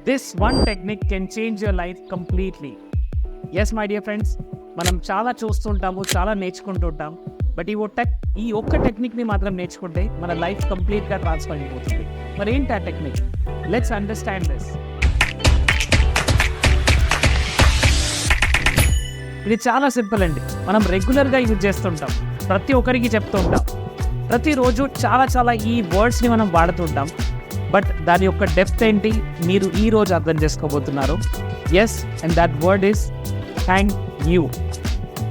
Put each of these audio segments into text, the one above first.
This one technique can change your life completely. Yes, my dear friends, మనం చాలా చూస్తుంటాము, చాలా నేర్చుకుంటుంటాం. But ఈ ఒక్క టెక్నిక్ని మాత్రం నేర్చుకుంటే మన లైఫ్ కంప్లీట్గా ట్రాన్స్ఫర్ అయిపోతుంది. మరి ఏంటి ఆ టెక్నిక్? Let's understand this. ఇది చాలా సింపుల్ అండి. మనం రెగ్యులర్గా యూజ్ చేస్తుంటాం, ప్రతి ఒక్కరికి చెప్తూ ఉంటాం, ప్రతిరోజు చాలా ఈ వర్డ్స్ని మనం వాడుతుంటాం. బట్ దాని యొక్క డెప్త్ ఏంటి మీరు ఈ రోజు అర్థం చేసుకోబోతున్నారు. Yes, and that word is thank you.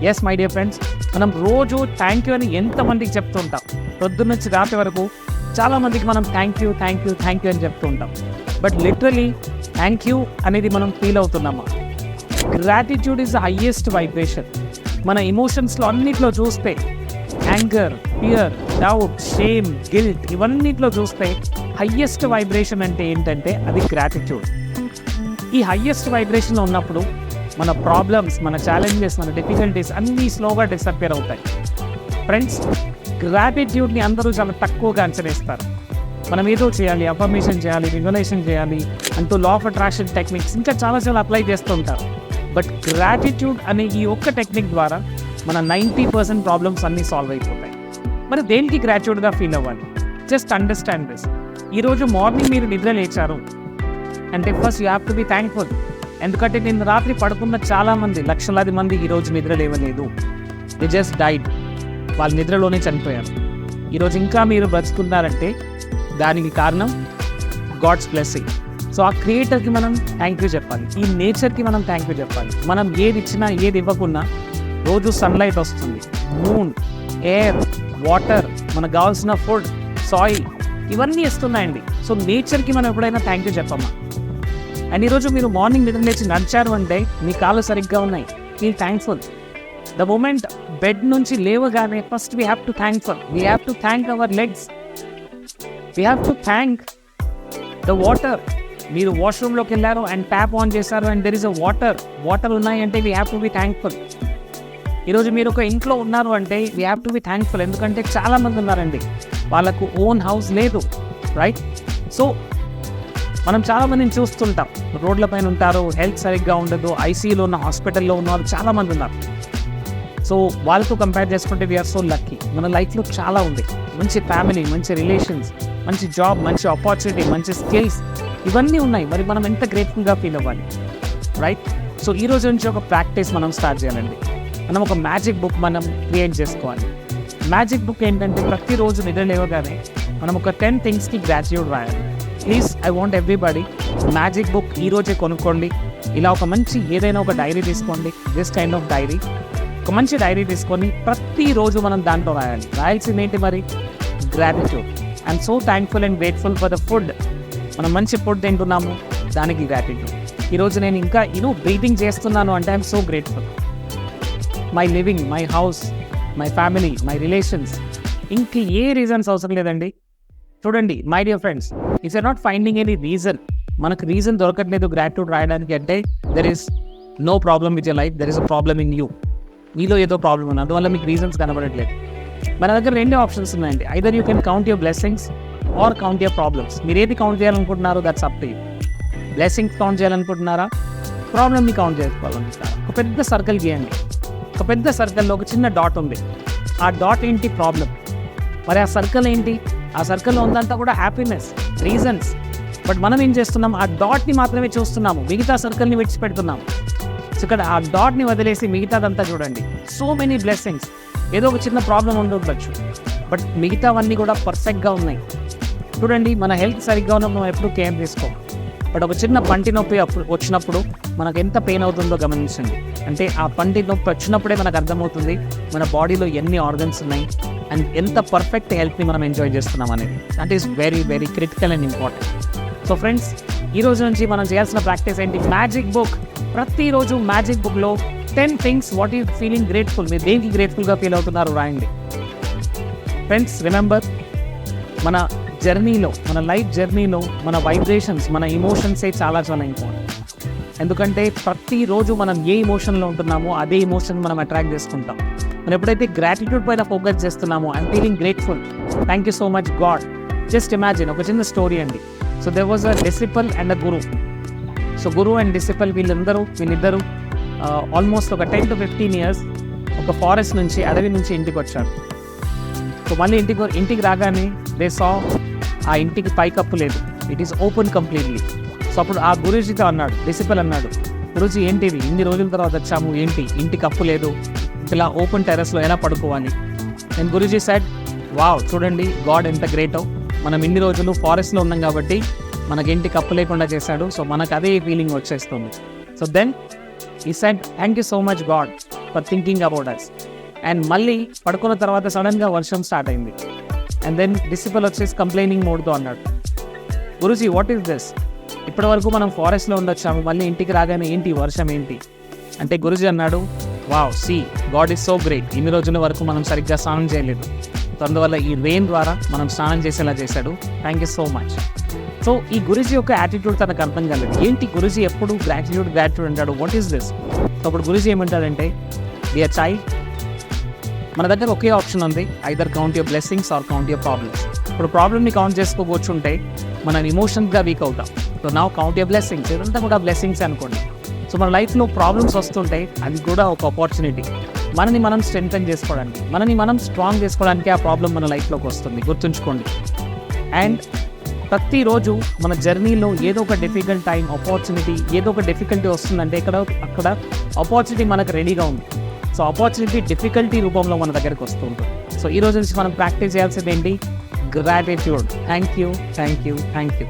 Yes my dear friends, మనం రోజు థ్యాంక్ యూ అని ఎంతమందికి చెప్తూ ఉంటాం. పొద్దున్న నుంచి రాత్రి వరకు చాలామందికి మనం థ్యాంక్ యూ అని చెప్తూ ఉంటాం. బట్ లిటరలీ థ్యాంక్ యూ అనేది మనం ఫీల్ అవుతున్నామా? Gratitude is the highest vibration. మన ఎమోషన్స్లో అన్నిట్లో చూస్తే anger, fear, doubt, shame, guilt ఇవన్నిట్లో చూస్తే హయ్యెస్ట్ వైబ్రేషన్ అంటే ఏంటంటే అది గ్రాటిట్యూడ్. ఈ హయ్యెస్ట్ వైబ్రేషన్లో ఉన్నప్పుడు మన ప్రాబ్లమ్స్, మన ఛాలెంజెస్, మన డిఫికల్టీస్ అన్నీ స్లోగా డిసప్పేర్ అవుతాయి. ఫ్రెండ్స్, గ్రాటిట్యూడ్ని అందరూ చాలా తక్కువగా అంచనేస్తారు. మనం ఏదో చేయాలి, అఫర్మేషన్ చేయాలి, విజువలైజేషన్ చేయాలి అంటూ లా ఆఫ్ అట్రాక్షన్ టెక్నిక్స్ ఇంకా చాలా అప్లై చేస్తూ ఉంటారు. బట్ గ్రాటిట్యూడ్ అనే ఈ ఒక్క టెక్నిక్ ద్వారా మన 90% ప్రాబ్లమ్స్ అన్నీ సాల్వ్ అయిపోతాయి. మరి దేనికి గ్రాటిట్యూడ్గా ఫీల్ అవ్వాలి? Just understand this. ఈరోజు మార్నింగ్ మీరు నిద్ర లేచారు అంటే first you have to be thankful. ఎందుకంటే నిన్న రాత్రి పడుకున్న చాలామంది, లక్షలాది మంది ఈరోజు నిద్ర లేవలేదు. They just died. వాళ్ళ నిద్రలోనే చనిపోయారు. ఈరోజు ఇంకా మీరు బ్రతుకున్నారంటే దానికి కారణం గాడ్స్ బ్లెస్సింగ్. సో ఆ క్రియేటర్కి మనం థ్యాంక్ యూ చెప్పాలి, ఈ నేచర్కి మనం థ్యాంక్ యూ చెప్పాలి. మనం ఏది ఇచ్చినా ఏది ఇవ్వకున్నా రోజు సన్లైట్ వస్తుంది, మూన్, ఎయిర్, వాటర్, మనకు కావాల్సిన ఫుడ్, సాయిల్ ఇవన్నీ ఇస్తున్నాయండి. సో నేచర్కి మనం ఎప్పుడైనా థ్యాంక్ యూ చెప్పమ్మా. అండ్ ఈరోజు మీరు మార్నింగ్ నిద్ర లేచి నడిచారు అంటే మీ కాళ్ళు సరిగ్గా ఉన్నాయి, feel thankful. The moment bed నుంచి లేవగానే first we have to thankful. We have to thank our legs. We have to thank the water. మీరు వాష్రూమ్లోకి వెళ్ళారు అండ్ ట్యాప్ ఆన్ చేశారు and there is a water ఉన్నాయి అంటే we have to be thankful. ఈరోజు మీరు ఒక ఇంట్లో ఉన్నారు అంటే we have to be thankful. ఎందుకంటే చాలామంది ఉన్నారండి వాళ్ళకు ఓన్ హౌస్ లేదు, రైట్? సో మనం చాలామందిని చూస్తుంటాం, రోడ్ల పైన ఉంటారు, హెల్త్ సరిగ్గా ఉండదు, ఐసీయూలో ఉన్న, హాస్పిటల్లో ఉన్నవారు చాలామంది ఉన్నారు. సో వాళ్ళతో కంపేర్ చేసుకుంటే వీఆర్ సో లక్కీ. మన లైఫ్లో చాలా ఉంది, మంచి ఫ్యామిలీ, మంచి రిలేషన్స్, మంచి జాబ్, మంచి ఆపర్చునిటీ, మంచి స్కిల్స్ ఇవన్నీ ఉన్నాయి. మరి మనం ఎంత గ్రేట్ఫుల్గా ఫీల్ అవ్వాలి, రైట్? సో ఈ రోజు నుంచి ఒక ప్రాక్టీస్ మనం స్టార్ట్ చేయాలండి. మనం ఒక మ్యాజిక్ బుక్ మనం క్రియేట్ చేసుకోవాలి. మ్యాజిక్ బుక్ ఏంటంటే ప్రతిరోజు నిద్ర లేవగానే మనం ఒక 10 థింగ్స్కి గ్రాటిట్యూడ్ రాయాలి. Please, I want everybody magic book ఈరోజే కొనుక్కోండి. ఇలా ఒక మంచి ఏదైనా ఒక డైరీ తీసుకోండి, దిస్ కైండ్ ఆఫ్ డైరీ. ఒక మంచి డైరీ తీసుకొని ప్రతిరోజు మనం దాంట్లో రాయాలి. రాయాల్సింది ఏంటి మరి? Gratitude. I'm so thankful and grateful for the food. మనం మంచి ఫుడ్ తింటున్నాము, దానికి గ్రాటిట్యూడ్. ఈరోజు నేను ఇంకా బ్రీతింగ్ చేస్తున్నాను అంటే I'm so grateful. My living, my house, my family, my relations, ఇంక ఏ రీజన్స్ అవసరం లేదండి. చూడండి my dear friends, it's or not finding any reason. మనకు రీజన్ దొరకట్లేదు గ్రాటిట్యూడ్ రాయడానికి అంటే there is no problem with your life, there is a problem in you. మీలో ఏదో ప్రాబ్లం ఉంది, అందువల్ల మీకు రీజన్స్ కనబడట్లేదు. మన దగ్గర 2 ఆప్షన్స్ ఉన్నాయండి. Either you can count your blessings or count your problems. మీరు ఏది కౌంట్ చేయాలనుకుంటున్నారో that's up to you. Blessings count చేయాలనుకుంటున్నారా, ప్రాబ్లమ్ని కౌంట్ చేసుకోవాలనుకుంటున్నారా? ఒక పెద్ద సర్కిల్ గీయండి. ఒక పెద్ద సర్కిల్లో ఒక చిన్న డాట్ ఉంది. ఆ డాట్ ఏంటి? ప్రాబ్లం. మరి ఆ సర్కిల్ ఏంటి? ఆ సర్కిల్లో ఉందంతా కూడా హ్యాపీనెస్, రీజన్స్. బట్ మనం ఏం చేస్తున్నాం? ఆ డాట్ని మాత్రమే చూస్తున్నాము, మిగతా సర్కిల్ని విడిచిపెడుతున్నాము. సో ఇక్కడ ఆ డాట్ని వదిలేసి మిగతాదంతా చూడండి. So many blessings. ఏదో ఒక చిన్న ప్రాబ్లం ఉండవచ్చు, బట్ మిగతావన్నీ కూడా పర్ఫెక్ట్గా ఉన్నాయి. చూడండి, మన హెల్త్ సరిగ్గా ఉన్నప్పుడు మనం ఎప్పుడు కేర్ తీసుకోం. బట్ ఒక చిన్న పంటి నొప్పి వచ్చినప్పుడు మనకు ఎంత పెయిన్ అవుతుందో గమనించండి. అంటే ఆ పంటి నొప్పి వచ్చినప్పుడే మనకు అర్థమవుతుంది మన బాడీలో ఎన్ని ఆర్గన్స్ ఉన్నాయి అండ్ ఎంత పర్ఫెక్ట్ హెల్త్ని మనం ఎంజాయ్ చేస్తున్నాం అనేది. That is very critical and important. So friends, ఈ రోజు నుంచి మనం చేయాల్సిన ప్రాక్టీస్ ఏంటి? Magic book. ప్రతిరోజు మ్యాజిక్ బుక్లో 10 things what you feeling grateful, మీరు దేనికి గ్రేట్ఫుల్గా ఫీల్ అవుతున్నారు రాయండి. ఫ్రెండ్స్, రిమెంబర్, మన జర్నీలో, మన లైఫ్ జర్నీలో మన వైబ్రేషన్స్, మన ఎమోషన్సే చాలా ఇంపార్టెంట్. ఎందుకంటే ప్రతిరోజు మనం ఏ ఎమోషన్లో ఉంటున్నామో అదే ఎమోషన్ మనం అట్రాక్ట్ చేసుకుంటాం. మనం ఎప్పుడైతే గ్రాటిట్యూడ్ పైన ఫోకస్ చేస్తున్నామో, I'm feeling grateful, thank you so much God. Just imagine, ఒక చిన్న స్టోరీ అండి. So there was a disciple and a Guru. So గురువు అండ్ డిసిపల్ వీళ్ళిద్దరూ ఆల్మోస్ట్ ఒక 10 to 15 years ఒక ఫారెస్ట్ నుంచి, అడవి నుంచి ఇంటికి వచ్చారు. సో మళ్ళీ ఇంటికి రాగానే దే సా ఆ ఇంటికి పైకప్పు లేదు, it is open completely. So అప్పుడు ఆ గురూజీతో అన్నాడు, డిసిపల్ అన్నాడు, గురూజీ ఏంటిది, ఇన్ని రోజుల తర్వాత వచ్చాము, ఏంటి ఇంటి కప్పు లేదు, ఇలా ఓపెన్ టెర్రస్లో ఎలా పడుకోవాలి? నేను గురూజీ సెడ్, వావ్, చూడండి గాడ్ ఎంత గ్రేటో, మనం ఇన్ని రోజులు ఫారెస్ట్లో ఉన్నాం కాబట్టి మనకి ఇంటి కప్పు లేకుండా చేశాడు. సో మనకు అదే ఫీలింగ్ వచ్చేస్తుంది. So then he said, thank you so much God for thinking about us. And మళ్ళీ పడుకున్న తర్వాత సడన్గా వర్షం స్టార్ట్ అయింది. అండ్ దెన్ డిసిపల్ వచ్చేసి కంప్లైనింగ్ మోడ్తో అన్నాడు, గురూజీ వాట్ ఈస్ దిస్, ఇప్పటి వరకు మనం ఫారెస్ట్లో ఉండొచ్చాము, మళ్ళీ ఇంటికి రాగానే ఏంటి వర్షం ఏంటి అంటే, గురూజీ అన్నాడు, wow, see God is so great, ఇన్ని రోజుల వరకు మనం సరిగ్గా స్నానం చేయలేదు, సో అందువల్ల ఈ రెయిన్ ద్వారా మనం స్నానం చేసేలా చేశాడు, thank you so much. So ఈ గురూజీ యొక్క యాటిట్యూడ్ తనకు అర్థం కాలేదు, ఏంటి గురూజీ ఎప్పుడు గ్రాటిట్యూడ్ అంటాడు, వాట్ ఈస్ దిస్. సో అప్పుడు గురూజీ ఏమంటాడంటే, డియర్ చైల్డ్, మన దగ్గర ఒకే ఆప్షన్ ఉంది, either count your blessings or count your problems. ఇప్పుడు ప్రాబ్లమ్ని కౌంట్ చేసుకోవచ్చుంటే మనం ఇమోషన్స్గా వీక్ అవుతాం. So now count your blessings, ఇదంతా కూడా బ్లెస్సింగ్స్ అనుకోండి. సో మన లైఫ్లో ప్రాబ్లమ్స్ వస్తుంటే అది కూడా ఒక ఆపర్చునిటీ, మనని మనం స్ట్రెంగ్తన్ చేసుకోవడానికి, మనని మనం స్ట్రాంగ్ చేసుకోవడానికి ఆ ప్రాబ్లం మన లైఫ్లోకి వస్తుంది, గుర్తుంచుకోండి. అండ్ ప్రతిరోజు మన జర్నీలో ఏదో ఒక డిఫికల్ట్ టైం, ఆపర్చునిటీ, ఏదో ఒక డిఫికల్టీ వస్తుందంటే అక్కడ ఆపర్చునిటీ మనకు రెడీగా ఉంది. సో ఆపర్చునిటీ డిఫికల్టీ రూపంలో మన దగ్గరికి వస్తూ ఉంటుంది. సో ఈ రోజు నుంచి మనం ప్రాక్టీస్ చేయాల్సింది ఏంటి, గ్రాటిట్యూడ్. Thank you.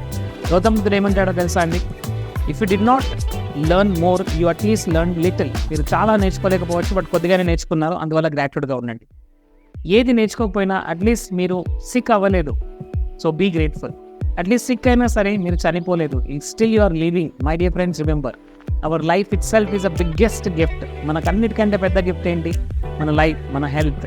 గౌతమ్ బుద్ధుడు ఏమంటాడో తెలుసా అండి, if you did not learn more, you at least learn little. మీరు చాలా నేర్చుకోలేకపోవచ్చు, బట్ కొద్దిగానే నేర్చుకున్నారు, అందువల్ల గ్రాటిట్యూడ్గా ఉండండి. ఏది నేర్చుకోకపోయినా అట్లీస్ట్ మీరు సిక్ అవ్వలేదు, so be grateful. At least sick అయినా సరే మీరు చనిపోలేదు, still you are living. My dear friends, remember, our life itself is a biggest gift. మనకన్నిటికంటే పెద్ద గిఫ్ట్ ఏంటి, మన లైఫ్, మన హెల్త్.